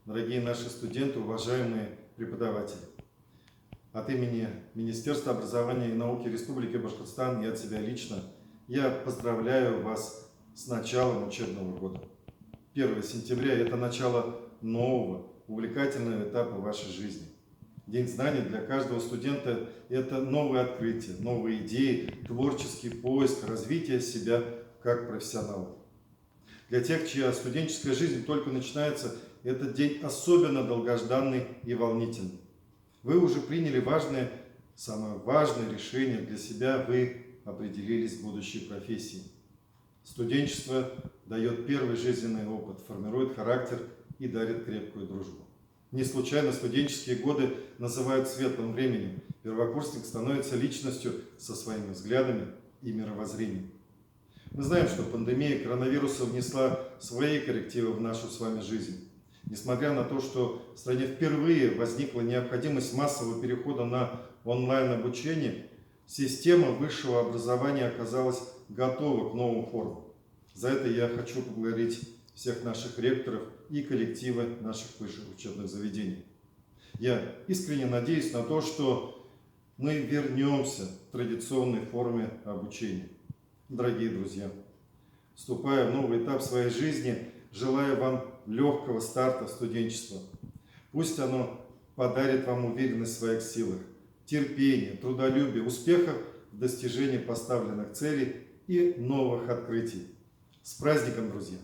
дорогие наши студенты, уважаемые преподаватели. От имени Министерства образования и науки Республики Башкортостан и от себя лично я поздравляю вас с началом учебного года. 1 сентября – это начало нового, увлекательного этапа вашей жизни. День знаний для каждого студента – это новые открытия, новые идеи, творческий поиск, развитие себя как профессионала. Для тех, чья студенческая жизнь только начинается, этот день особенно долгожданный и волнительный. Вы уже приняли самое важное решение для себя, вы определились в будущей профессии. Студенчество дает первый жизненный опыт, формирует характер и дарит крепкую дружбу. Не случайно студенческие годы называют светлым временем. Первокурсник становится личностью со своими взглядами и мировоззрением. Мы знаем, что пандемия коронавируса внесла свои коррективы в нашу с вами жизнь. Несмотря на то, что в стране впервые возникла необходимость массового перехода на онлайн-обучение, система высшего образования оказалась готова к новым формам. За это я хочу поблагодарить всех наших ректоров и коллективы наших высших учебных заведений. Я искренне надеюсь на то, что мы вернемся к традиционной форме обучения. Дорогие друзья, вступая в новый этап своей жизни, желаю вам легкого старта студенчества. Пусть оно подарит вам уверенность в своих силах, терпение, трудолюбие, успехов в достижении поставленных целей и новых открытий. С праздником, друзья!